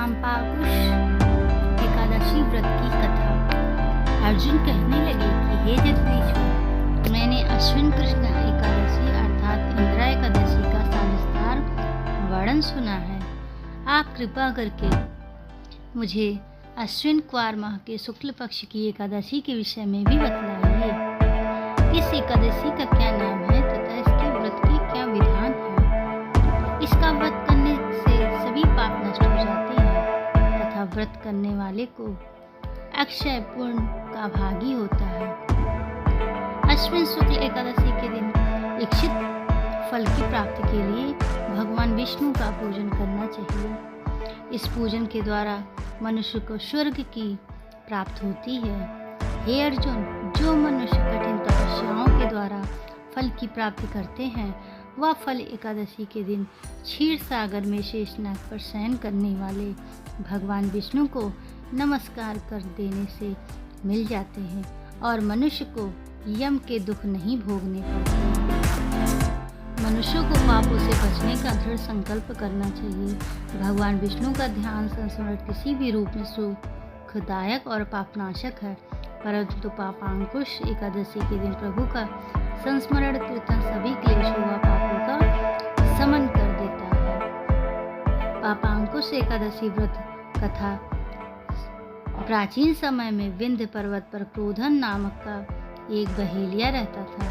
पापांकुश एकादशी व्रत की कथा। अर्जुन कहने लगे कि हे जगदीश्वर, मैंने अश्विन कृष्ण एकादशी अर्थात इंदिरा एकादशी का सविस्तार वर्णन सुना है। आप कृपा करके मुझे अश्विन क्वार माह के शुक्ल पक्ष की एकादशी के विषय में भी बतलाइए। इस एकादशी का क्या नाम है तथा इसके व्रत के क्या विधान है। इसका व्रत करने से सभी पाप नष्ट हो जाते हैं तथा व्रत करने वाले को अक्षय पूर्ण का भागी होता है। अश्विन शुक्ल एकादशी के दिन इच्छित फल की प्राप्ति के लिए भगवान विष्णु का पूजन करना चाहिए। इस पूजन के द्वारा मनुष्य को स्वर्ग की प्राप्ति होती है। हे अर्जुन, जो मनुष्य कठिन तपस्याओं के द्वारा फल की प्राप्ति करते हैं वह फल एकादशी के दिन क्षीर सागर में शेषनाग पर शयन करने वाले भगवान विष्णु को नमस्कार कर देने से मिल जाते हैं और मनुष्य को यम के दुख नहीं भोगने पड़ते। मनुष्यों को पापों से बचने का दृढ़ संकल्प करना चाहिए। भगवान विष्णु का ध्यान संस्मरण किसी भी रूप में सुखदायक और पापनाशक है, परंतु पापांकुश एकादशी के दिन प्रभु का संस्मरण कीर्तन सभी क्लेशों व पापों का शमन कर देता है। पापांकुश एकादशी व्रत कथा। प्राचीन समय में विंध्य पर्वत पर क्रोधन नामक का एक बहेलिया रहता था।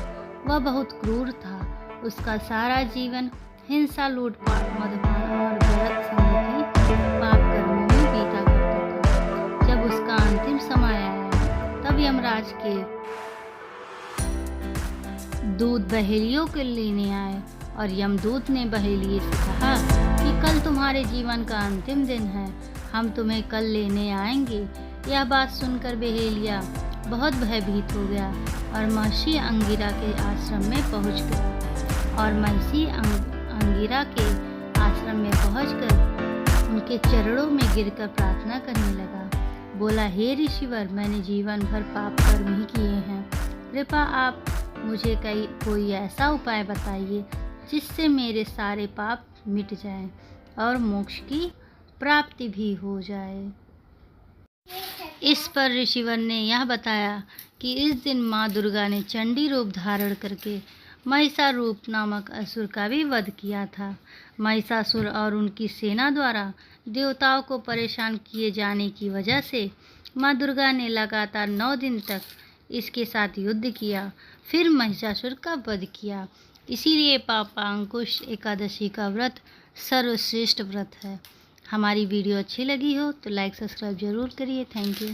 वह बहुत क्रूर था। उसका सारा जीवन हिंसा, लूटपाट, मदपान और गलत संगति पाप कर्मों में बीता करता था। जब उसका अंतिम समय आया तब यमराज के दूत बहेलियों को लेने आए और यमदूत ने बहेलिए से कहा कि कल तुम्हारे जीवन का अंतिम दिन है, हम तुम्हें कल लेने आएंगे। यह बात सुनकर बहेलिया बहुत भयभीत हो गया और महर्षि अंगिरा के आश्रम में पहुंच गया और महर्षि अंगिरा के आश्रम में पहुंचकर उनके चरणों में गिरकर प्रार्थना करने लगा। बोला, हे ऋषिवर, मैंने जीवन भर पाप कर्म ही किए हैं। कृपा आप मुझे कोई ऐसा उपाय बताइए जिससे मेरे सारे पाप मिट जाएं और मोक्ष की प्राप्ति भी हो जाए। इस पर ऋषिवर ने यह बताया कि इस दिन माँ दुर्गा ने चंडी रूप धारण करके महिषासुर नामक असुर का भी वध किया था। महिषासुर और उनकी सेना द्वारा देवताओं को परेशान किए जाने की वजह से माँ दुर्गा ने लगातार 9 दिन तक इसके साथ युद्ध किया, फिर महिषासुर का वध किया। इसीलिए पापांकुश एकादशी का व्रत सर्वश्रेष्ठ व्रत है। हमारी वीडियो अच्छी लगी हो तो लाइक सब्सक्राइब जरूर करिए। Thank you.